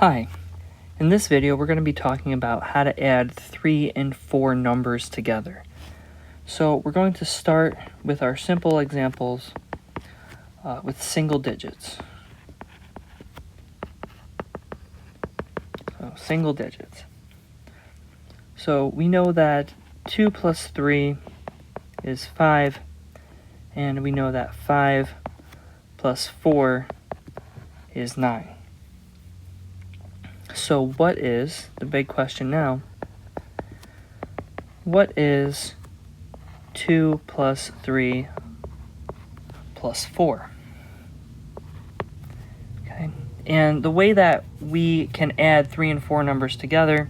Hi, in this video we're going to be talking about how to add 3 and 4 numbers together. So we're going to start with our simple examples with single digits. So we know that 2 plus 3 is 5, and we know that 5 plus 4 is 9. So what is, the big question now, what is 2 plus 3 plus 4? Okay, and the way that we can add 3 and 4 numbers together,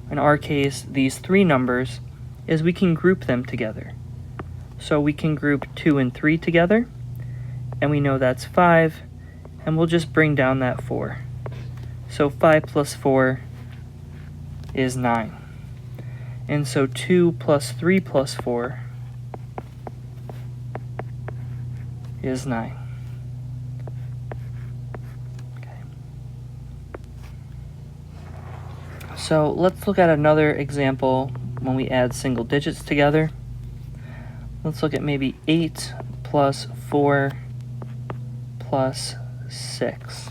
in our case these 3 numbers, is we can group them together. So we can group 2 and 3 together, and we know that's 5, and we'll just bring down that 4. So 5 plus 4 is 9. And so 2 plus 3 plus 4 is 9. Okay. So let's look at another example when we add single digits together. Let's look at maybe 8 plus 4 plus 6.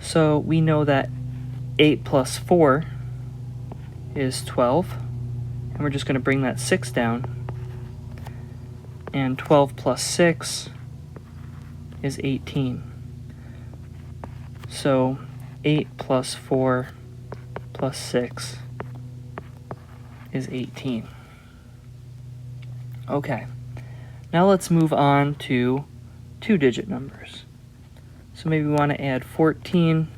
So we know that 8 plus 4 is 12, and we're just going to bring that 6 down. And 12 plus 6 is 18. So 8 plus 4 plus 6 is 18. Okay, now let's move on to 2-digit numbers. So maybe we want to add 14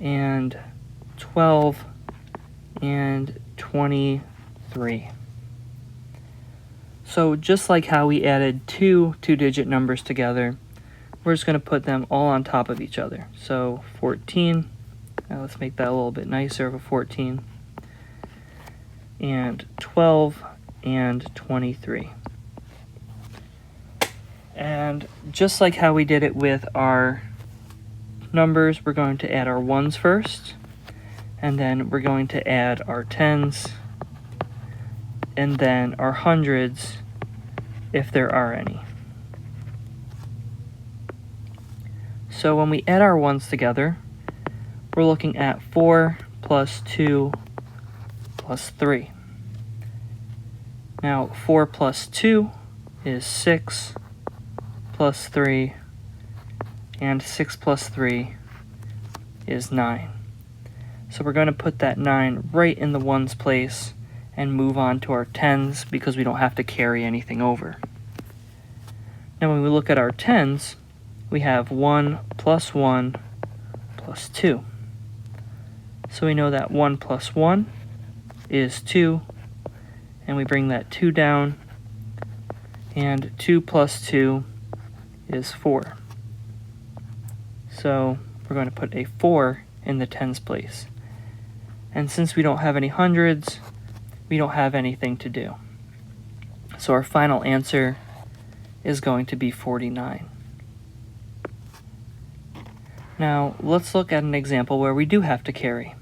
and 12 and 23. So just like how we added 2-digit numbers together, we're just going to put them all on top of each other. So 14, now let's make that a little bit nicer of a 14, and 12 and 23. And just like how we did it with our numbers, we're going to add our ones first, and then we're going to add our tens, and then our hundreds, if there are any. So when we add our ones together, we're looking at 4 plus 2 plus 3. Now 4 plus 2 is 6 plus 3, and 6 plus 3 is 9. So we're going to put that 9 right in the ones place and move on to our tens because we don't have to carry anything over. Now when we look at our tens, we have 1 plus 1 plus 2. So we know that 1 plus 1 is 2, and we bring that 2 down, and 2 plus 2 is 4. So we're going to put a 4 in the tens place. And since we don't have any hundreds, we don't have anything to do. So our final answer is going to be 49. Now let's look at an example where we do have to carry.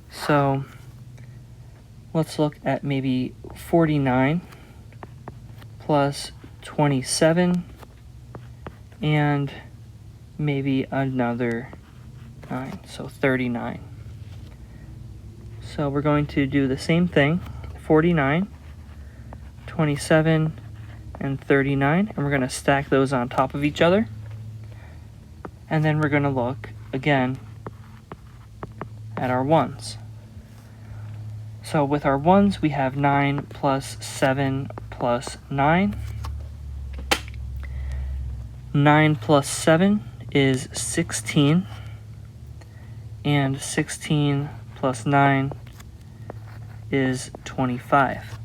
So let's look at maybe 49 plus 27 and maybe another 9, so 39. So we're going to do the same thing, 49, 27, and 39, and we're going to stack those on top of each other. And then we're going to look again at our ones. So with our ones, we have 9 plus 7 plus 9. 9 plus 7 is 16, and 16 plus 9 is 25.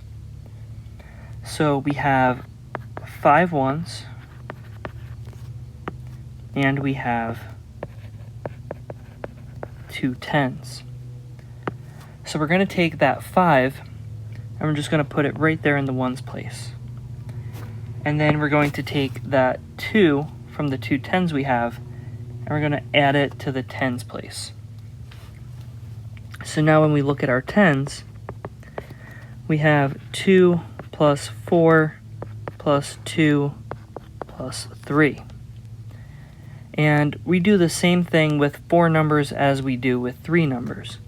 So we have 5 ones, and we have 2 tens. So we're going to take that 5, and we're just going to put it right there in the ones place. And then we're going to take that 2 from the 2 tens we have, and we're going to add it to the tens place. So now when we look at our tens, we have 2 plus 4 plus 2 plus 3. And we do the same thing with 4 numbers as we do with 3 numbers.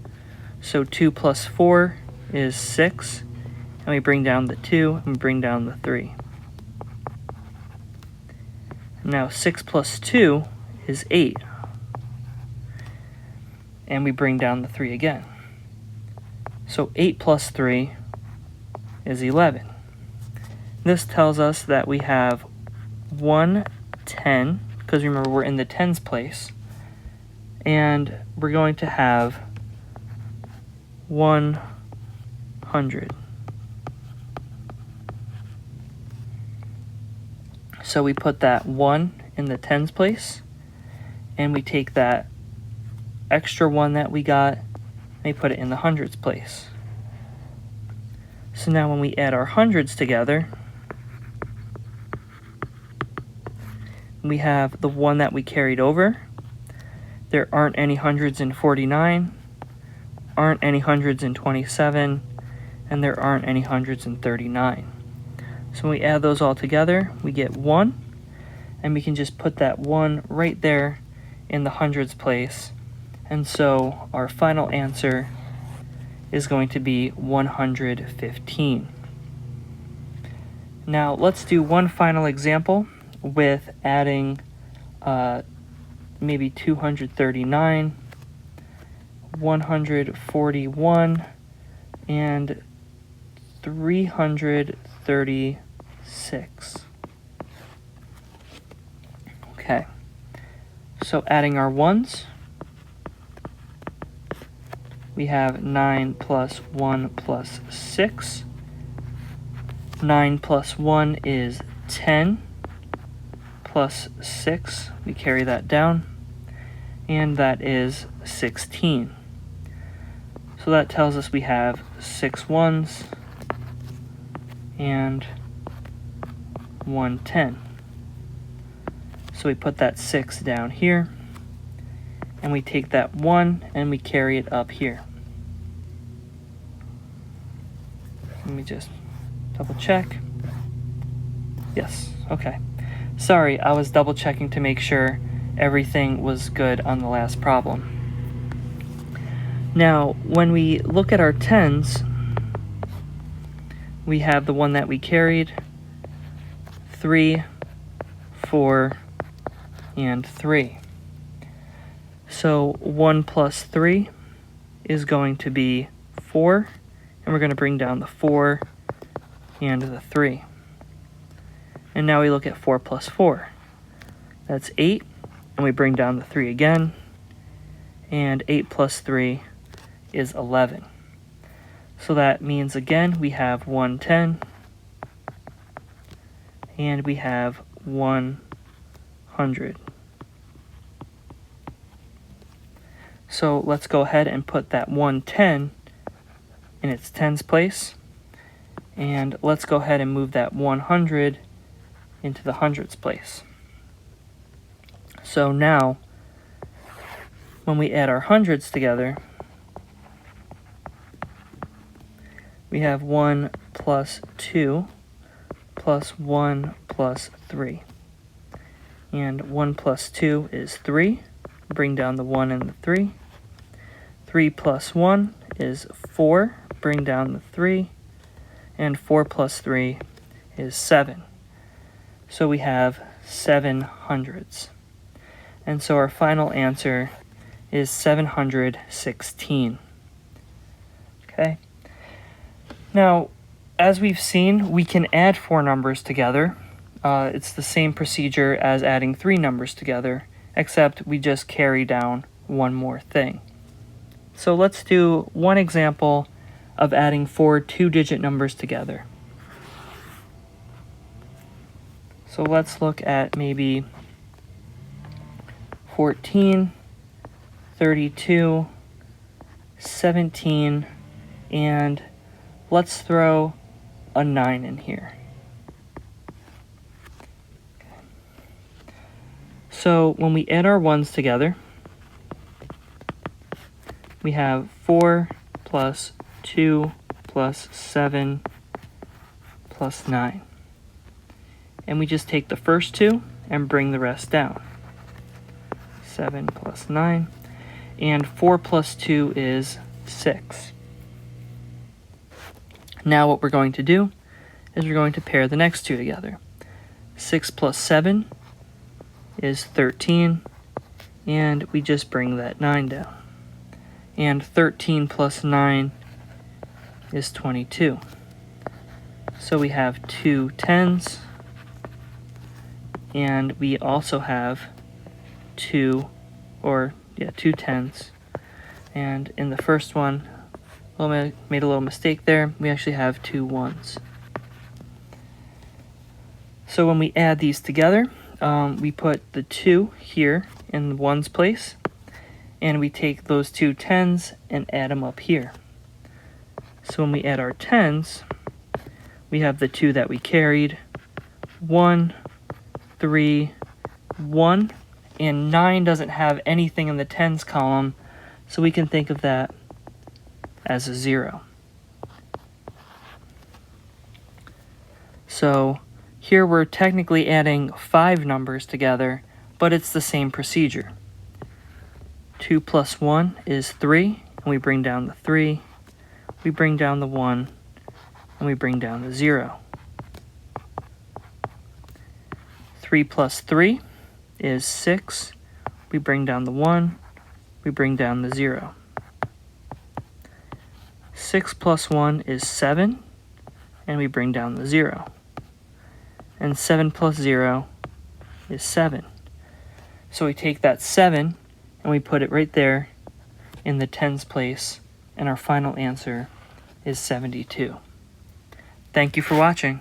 So 2 plus 4 is 6, and we bring down the 2 and we bring down the 3. Now 6 plus 2 is 8, and we bring down the 3 again. So 8 plus 3 is 11. This tells us that we have 110, because remember we're in the tens place, and we're going to have 100. So we put that 1 in the tens place, and we take that extra 1 that we got, and we put it in the hundreds place. So now when we add our hundreds together, we have the 1 that we carried over. There aren't any hundreds in 49, aren't any hundreds in 27, and there aren't any hundreds in 39. So when we add those all together, we get 1, and we can just put that 1 right there in the hundreds place. And so our final answer is going to be 115. Now let's do one final example with adding maybe 239, 141, and 336. Okay, so adding our ones, we have 9 plus 1 plus 6. 9 plus 1 is 10, plus 6, we carry that down, and that is 16. So that tells us we have 6 ones and 110. So we put that 6 down here, and we take that 1 and we carry it up here. Let me just double check. Yes, okay. Sorry, I was double checking to make sure everything was good on the last problem. Now, when we look at our tens, we have the 1 that we carried, 3, 4, and 3. So 1 plus 3 is going to be 4, and we're going to bring down the 4 and the 3. And now we look at 4 plus 4. That's 8, and we bring down the 3 again, and 8 plus 3 is 11. So that means, again, we have 110, and we have 100. So let's go ahead and put that 110 in its tens place, and let's go ahead and move that 100 into the hundreds place. So now, when we add our hundreds together, we have 1 plus 2 plus 1 plus 3. And 1 plus 2 is 3. Bring down the 1 and the 3. 3 plus 1 is 4. Bring down the 3. And 4 plus 3 is 7. So we have 7 hundreds. And so our final answer is 716. Okay. Now, as we've seen, we can add 4 numbers together. It's the same procedure as adding 3 numbers together, except we just carry down one more thing. So let's do one example of adding 4 two-digit numbers together. So let's look at maybe 14, 32, 17, and let's throw a 9 in here. So when we add our ones together, we have 4 plus 2 plus 7 plus 9. And we just take the first two and bring the rest down. 7 plus 9. And 4 plus 2 is 6. Now what we're going to do is we're going to pair the next two together. 6 plus 7 is 13, and we just bring that 9 down. And 13 plus 9 is 22. So we have two 10s, and we also have two 10s. And in the first one, I made a little mistake there. We actually have two 1s. So when we add these together, we put the 2 here in the 1's place, and we take those two 10s and add them up here. So when we add our 10s, we have the 2 that we carried, 1, 3, 1, and 9 doesn't have anything in the 10s column, so we can think of that as a 0. So here we're technically adding 5 numbers together, but it's the same procedure. 2 plus 1 is 3, and we bring down the 3, we bring down the 1, and we bring down the 0. 3 plus 3 is 6, we bring down the 1, we bring down the 0. 6 plus 1 is 7, and we bring down the 0. And 7 plus 0 is 7. So we take that 7 and we put it right there in the 10's place, and our final answer is 72. Thank you for watching.